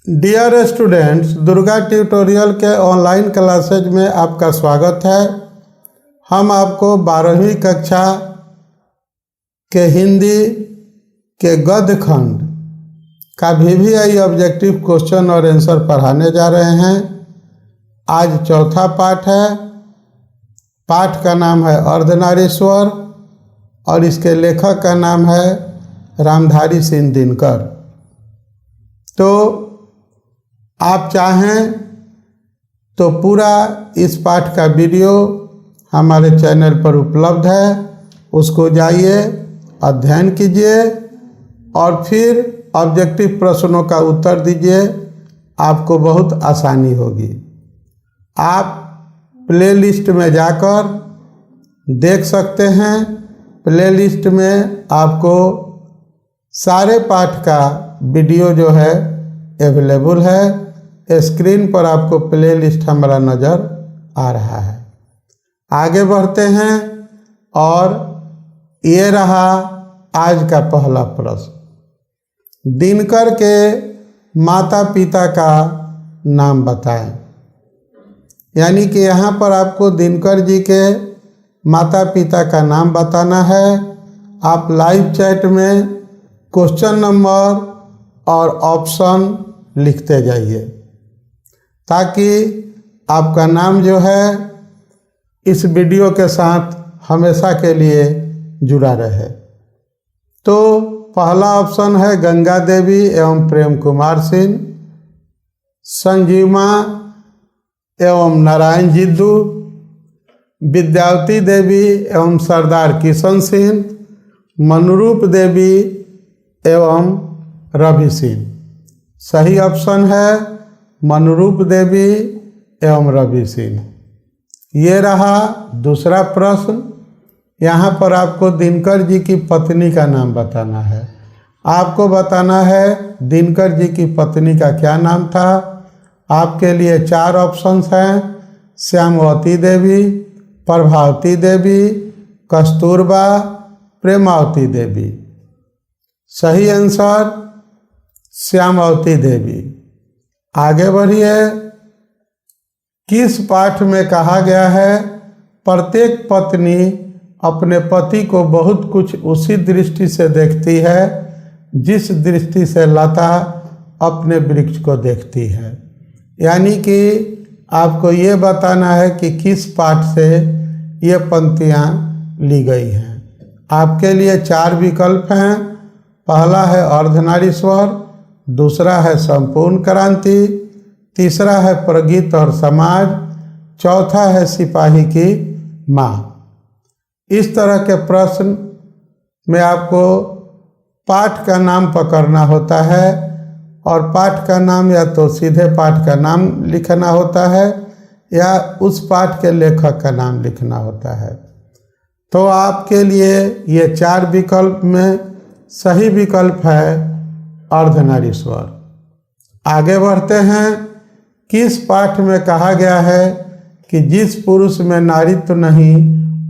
Dear students, Durga tutorial के online classes में आपका स्वागत है। हम आपको 12वीं कक्षा के हिंदी के गद्य खंड का VVI ऑब्जेक्टिव क्वेश्चन और आंसर पढ़ाने जा रहे हैं। आज चौथा पाठ है। पाठ का नाम है अर्धनारीश्वर और इसके लेखक का नाम है रामधारी सिंह दिनकर। तो आप चाहें तो पूरा इस पाठ का वीडियो हमारे चैनल पर उपलब्ध है, उसको जाइए, अध्ययन कीजिए और फिर ऑब्जेक्टिव प्रश्नों का उत्तर दीजिए। आपको बहुत आसानी होगी। आप प्लेलिस्ट में जाकर देख सकते हैं। प्लेलिस्ट में आपको सारे पाठ का वीडियो जो है अवेलेबल है। स्क्रीन पर आपको प्लेलिस्ट हमारा नज़र आ रहा है। आगे बढ़ते हैं और ये रहा आज का पहला प्रश्न। दिनकर के माता पिता का नाम बताएं। यानी कि यहाँ पर आपको दिनकर जी के माता पिता का नाम बताना है। आप लाइव चैट में क्वेश्चन नंबर और ऑप्शन लिखते जाइए ताकि आपका नाम जो है इस वीडियो के साथ हमेशा के लिए जुड़ा रहे। तो पहला ऑप्शन है गंगा देवी एवं प्रेम कुमार सिंह, संजीवमा एवं नारायण जिद्दू, विद्यावती देवी एवं सरदार किशन सिंह, मनरूप देवी एवं रवि सिंह। सही ऑप्शन है मनरूप देवी एवं रवि सिंह। ये रहा दूसरा प्रश्न। यहाँ पर आपको दिनकर जी की पत्नी का नाम बताना है। आपको बताना है दिनकर जी की पत्नी का क्या नाम था। आपके लिए 4 ऑप्शंस हैं: श्यामवती देवी, प्रभावती देवी, कस्तूरबा, प्रेमावती देवी। सही आंसर श्यामवती देवी। आगे बढ़िए। किस पाठ में कहा गया है प्रत्येक पत्नी अपने पति को बहुत कुछ उसी दृष्टि से देखती है जिस दृष्टि से लता अपने वृक्ष को देखती है। यानी कि आपको ये बताना है कि किस पाठ से ये पंक्तियाँ ली गई हैं। आपके लिए 4 विकल्प हैं। पहला है अर्धनारीश्वर, दूसरा है संपूर्ण क्रांति, तीसरा है प्रगीत और समाज, चौथा है सिपाही की माँ। इस तरह के प्रश्न में आपको पाठ का नाम पकड़ना होता है और पाठ का नाम या तो सीधे पाठ का नाम लिखना होता है या उस पाठ के लेखक का नाम लिखना होता है। तो आपके लिए ये 4 विकल्प में सही विकल्प है अर्धनारीश्वर। आगे बढ़ते हैं। किस पाठ में कहा गया है कि जिस पुरुष में नारीत्व नहीं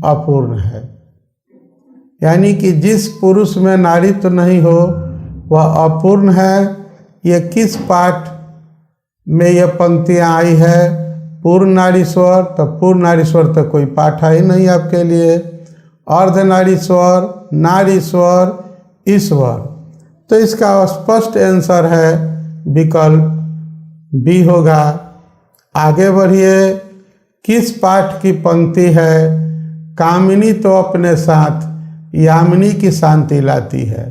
अपूर्ण है। यानी कि जिस पुरुष में नारीत्व नहीं हो वह अपूर्ण है। ये किस पाठ में ये पंक्तियाँ आई है? पूर्ण नारीश्वर। तो पूर्ण नारीश्वर तो कोई पाठ ही नहीं आपके लिए। अर्धनारीश्वर, नारीश्वर, ईश्वर। तो इसका स्पष्ट आंसर है विकल्प बी होगा। आगे बढ़िए। किस पाठ की पंक्ति है कामिनी तो अपने साथ यामिनी की शांति लाती है।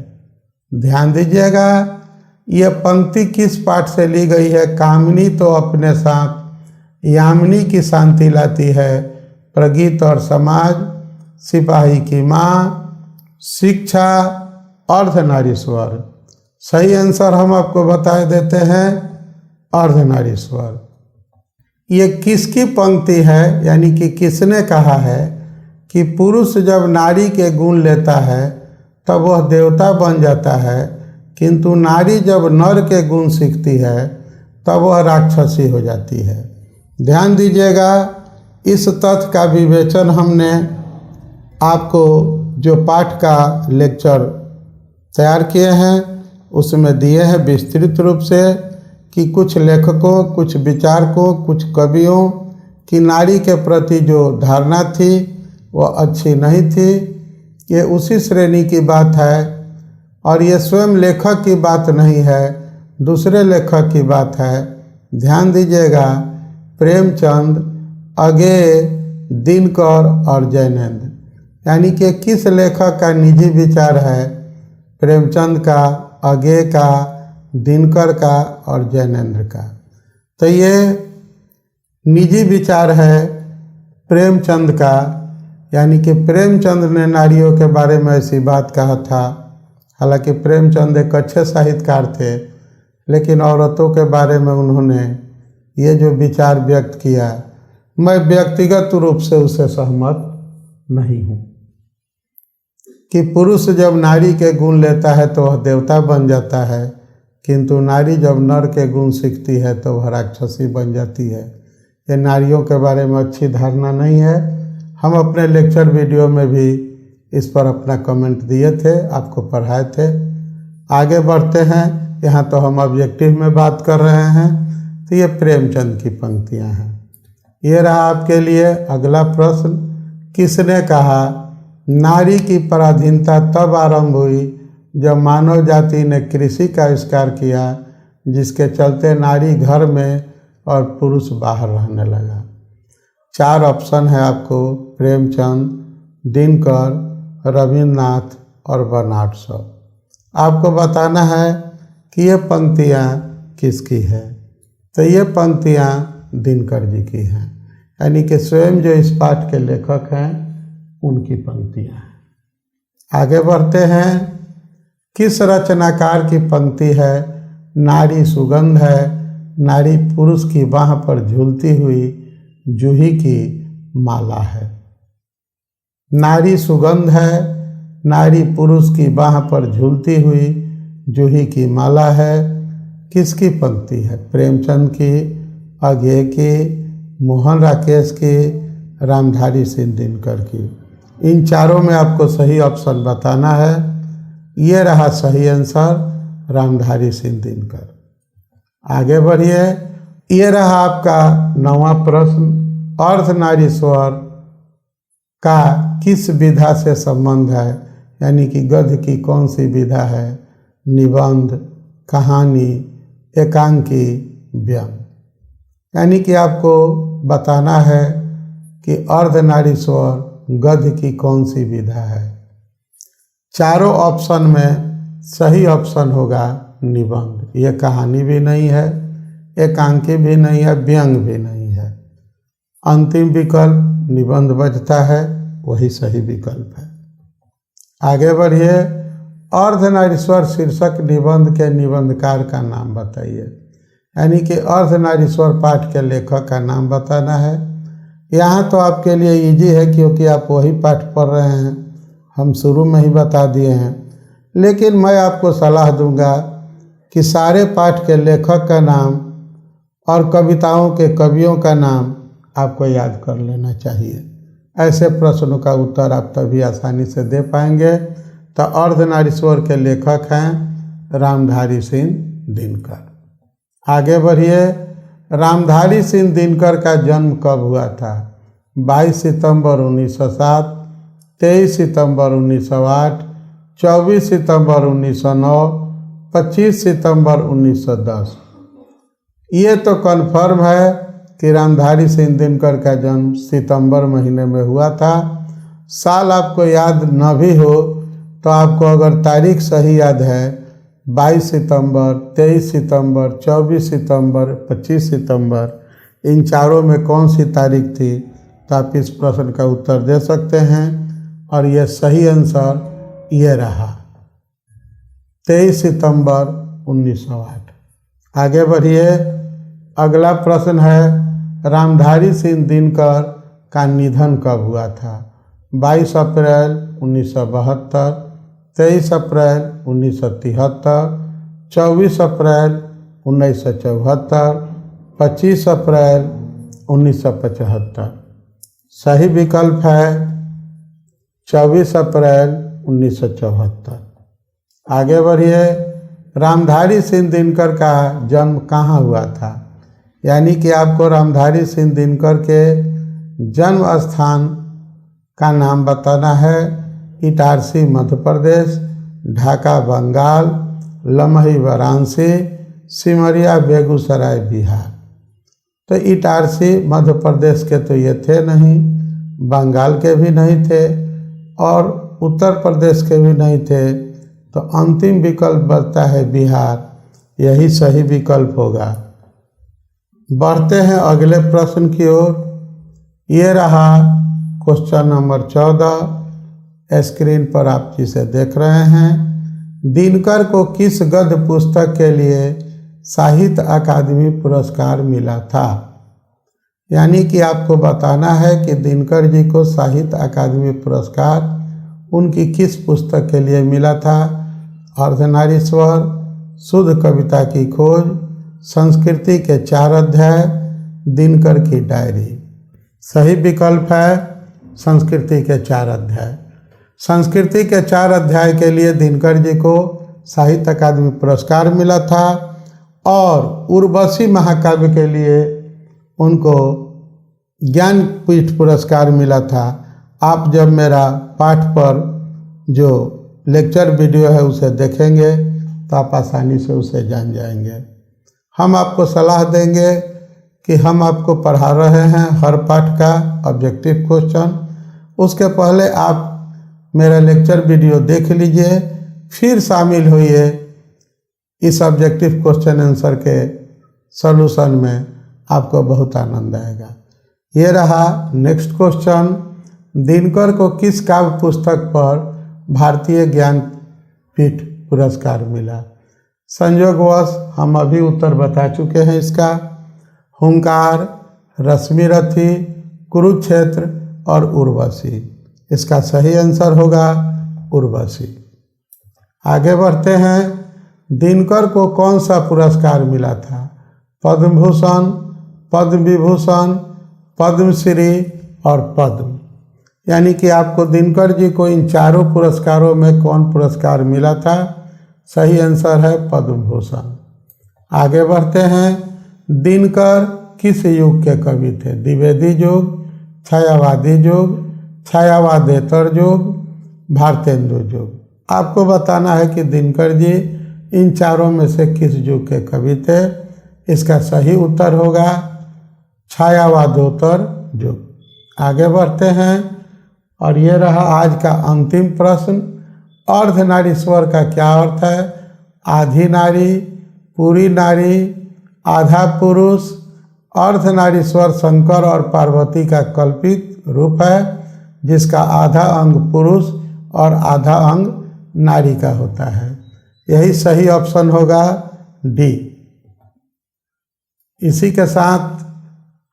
ध्यान दीजिएगा, यह पंक्ति किस पाठ से ली गई है? कामिनी तो अपने साथ यामिनी की शांति लाती है, प्रगीत और समाज, सिपाही की माँ, शिक्षा, अर्धनारीश्वर। सही आंसर हम आपको बता देते हैं अर्धनारीश्वर। ये किसकी पंक्ति है? यानी कि किसने कहा है कि पुरुष जब नारी के गुण लेता है तब वह देवता बन जाता है, किंतु नारी जब नर के गुण सीखती है तब वह राक्षसी हो जाती है। ध्यान दीजिएगा, इस तथ्य का विवेचन हमने आपको जो पाठ का लेक्चर तैयार किए हैं उसमें दिए हैं विस्तृत रूप से कि कुछ लेखकों, कुछ विचारकों, कुछ कवियों की नारी के प्रति जो धारणा थी वह अच्छी नहीं थी। ये उसी श्रेणी की बात है और ये स्वयं लेखक की बात नहीं है, दूसरे लेखक की बात है। ध्यान दीजिएगा, प्रेमचंद, अगेय, दिनकर और जैनेन्द्र, यानी कि किस लेखक का निजी विचार है? प्रेमचंद का, अगेय का, दिनकर का और जैनेन्द्र का। तो ये निजी विचार है प्रेमचंद का, यानी कि प्रेमचंद ने नारियों के बारे में ऐसी बात कहा था। हालांकि प्रेमचंद एक अच्छे साहित्यकार थे, लेकिन औरतों के बारे में उन्होंने ये जो विचार व्यक्त किया, मैं व्यक्तिगत रूप से उसे सहमत नहीं हूँ कि पुरुष जब नारी के गुण लेता है तो वह देवता बन जाता है, किंतु नारी जब नर के गुण सीखती है तो वह राक्षसी बन जाती है। ये नारियों के बारे में अच्छी धारणा नहीं है। हम अपने लेक्चर वीडियो में भी इस पर अपना कमेंट दिए थे, आपको पढ़ाए थे। आगे बढ़ते हैं, यहाँ तो हम ऑब्जेक्टिव में बात कर रहे हैं। तो ये प्रेमचंद की पंक्तियाँ हैं। ये रहा आपके लिए अगला प्रश्न। किसने कहा नारी की पराधीनता तब आरंभ हुई जब मानव जाति ने कृषि का आविष्कार किया, जिसके चलते नारी घर में और पुरुष बाहर रहने लगा? 4 ऑप्शन है आपको, प्रेमचंद, दिनकर, रविन्द्रनाथ और बर्नार्ड शॉ। आपको बताना है कि ये पंक्तियाँ किसकी है। तो ये पंक्तियाँ दिनकर जी की हैं, यानी कि स्वयं जो इस पाठ के लेखक हैं उनकी पंक्तियाँ हैं। आगे बढ़ते हैं। किस रचनाकार की पंक्ति है नारी सुगंध है, नारी पुरुष की बाह पर झूलती हुई जूही की माला है? नारी सुगंध है, नारी पुरुष की बाह पर झूलती हुई जूही की माला है। किसकी पंक्ति है? प्रेमचंद की, अगेय की, मोहन राकेश की, रामधारी सिंह दिनकर की। इन चारों में आपको सही ऑप्शन बताना है। ये रहा सही आंसर, रामधारी सिंह दिनकर। आगे बढ़िए। ये रहा आपका 9वां प्रश्न। अर्धनारीश्वर का किस विधा से संबंध है, यानी कि गद्य की कौन सी विधा है? निबंध, कहानी, एकांकी, व्यंग। यानी कि आपको बताना है कि अर्धनारीश्वर गद्य की कौन सी विधा है। चारों ऑप्शन में सही ऑप्शन होगा निबंध। ये कहानी भी नहीं है, एकांकी भी नहीं है, व्यंग भी नहीं है। अंतिम विकल्प निबंध बचता है, वही सही विकल्प है। आगे बढ़िए। अर्धनारीश्वर शीर्षक निबंध के निबंधकार का नाम बताइए, यानी कि अर्धनारीश्वर पाठ के लेखक का नाम बताना है। यहाँ तो आपके लिए इजी है क्योंकि आप वही पाठ पढ़ रहे हैं, हम शुरू में ही बता दिए हैं। लेकिन मैं आपको सलाह दूंगा कि सारे पाठ के लेखक का नाम और कविताओं के कवियों का नाम आपको याद कर लेना चाहिए। ऐसे प्रश्नों का उत्तर आप तभी आसानी से दे पाएंगे। तो अर्धनारीश्वर के लेखक हैं रामधारी सिंह दिनकर। आगे बढ़िए। रामधारी सिंह दिनकर का जन्म कब हुआ था? 22 सितंबर 1907, 23 सितंबर 1908, 24 सितंबर 1909, 25 सितंबर 1910। ये तो कन्फर्म है कि रामधारी सिंह दिनकर का जन्म सितंबर महीने में हुआ था। साल आपको याद न भी हो तो आपको अगर तारीख सही याद है, 22 सितंबर, 23 सितंबर, 24 सितंबर, 25 सितंबर, इन चारों में कौन सी तारीख थी, तो आप इस प्रश्न का उत्तर दे सकते हैं। और यह सही आंसर ये रहा, 23 सितंबर 1908। आगे बढ़िए। अगला प्रश्न है रामधारी सिंह दिनकर का निधन कब हुआ था? 22 अप्रैल 1972, 23 अप्रैल 1973, 24 अप्रैल 1974, 25 अप्रैल 1975। सही विकल्प है 24 अप्रैल 1974। आगे बढ़िए। रामधारी सिंह दिनकर का जन्म कहाँ हुआ था, यानी कि आपको रामधारी सिंह दिनकर के जन्म स्थान का नाम बताना है। इटारसी मध्य प्रदेश, ढाका बंगाल, लमही वाराणसी, सिमरिया बेगूसराय बिहार। तो इटारसी मध्य प्रदेश के तो ये थे नहीं, बंगाल के भी नहीं थे और उत्तर प्रदेश के भी नहीं थे, तो अंतिम विकल्प बचता है बिहार, यही सही विकल्प होगा। बढ़ते हैं अगले प्रश्न की ओर। ये रहा क्वेश्चन नंबर 14, स्क्रीन पर आप जिसे देख रहे हैं। दिनकर को किस गद्य पुस्तक के लिए साहित्य अकादमी पुरस्कार मिला था, यानी कि आपको बताना है कि दिनकर जी को साहित्य अकादमी पुरस्कार उनकी किस पुस्तक के लिए मिला था। अर्धनारीश्वर, शुद्ध कविता की खोज, संस्कृति के 4 अध्याय, दिनकर की डायरी। सही विकल्प है संस्कृति के 4 अध्याय। संस्कृति के 4 अध्याय के लिए दिनकर जी को साहित्य अकादमी पुरस्कार मिला था और उर्वशी महाकाव्य के लिए उनको ज्ञानपीठ पुरस्कार मिला था। आप जब मेरा पाठ पर जो लेक्चर वीडियो है उसे देखेंगे तो आप आसानी से उसे जान जाएंगे। हम आपको सलाह देंगे कि हम आपको पढ़ा रहे हैं हर पाठ का ऑब्जेक्टिव क्वेश्चन, उसके पहले आप मेरा लेक्चर वीडियो देख लीजिए, फिर शामिल होइए इस ऑब्जेक्टिव क्वेश्चन आंसर के सॉल्यूशन में, आपको बहुत आनंद आएगा। ये रहा नेक्स्ट क्वेश्चन। दिनकर को किस काव्य पुस्तक पर भारतीय ज्ञानपीठ पुरस्कार मिला। संयोगवश हम अभी उत्तर बता चुके हैं इसका। हुंकार, रश्मिरथी, कुरुक्षेत्र और उर्वशी। इसका सही आंसर होगा उर्वशी। आगे बढ़ते हैं। दिनकर को कौन सा पुरस्कार मिला था। पद्म भूषण, पद्म विभूषण, पद्मश्री और पद्म, यानी कि आपको दिनकर जी को इन चारों पुरस्कारों में कौन पुरस्कार मिला था। सही आंसर है पद्म भूषण। आगे बढ़ते हैं। दिनकर किस युग के कवि थे। द्विवेदी युग, छायावादी युग, छायावादेतर युग, भारतेंदु युग। आपको बताना है कि दिनकर जी इन चारों में से किस युग के कवि थे। इसका सही उत्तर होगा छायावादोत्तर युग। आगे बढ़ते हैं और ये रहा आज का अंतिम प्रश्न। अर्धनारीश्वर का क्या अर्थ है। आधी नारी, पूरी नारी, आधा पुरुष। अर्धनारीश्वर शंकर और पार्वती का कल्पित रूप है जिसका आधा अंग पुरुष और आधा अंग नारी का होता है। यही सही ऑप्शन होगा डी। इसी के साथ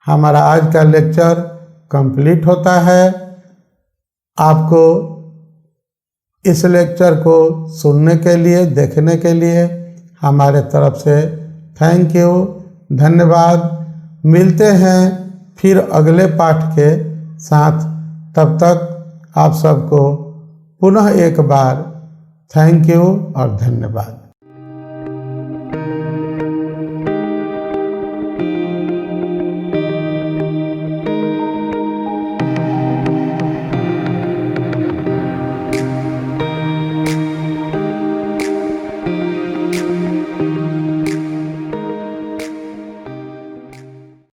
हमारा आज का लेक्चर कंप्लीट होता है। आपको इस लेक्चर को सुनने के लिए, देखने के लिए हमारे तरफ से थैंक यू, धन्यवाद। मिलते हैं फिर अगले पाठ के साथ। तब तक आप सबको पुनः एक बार थैंक यू और धन्यवाद।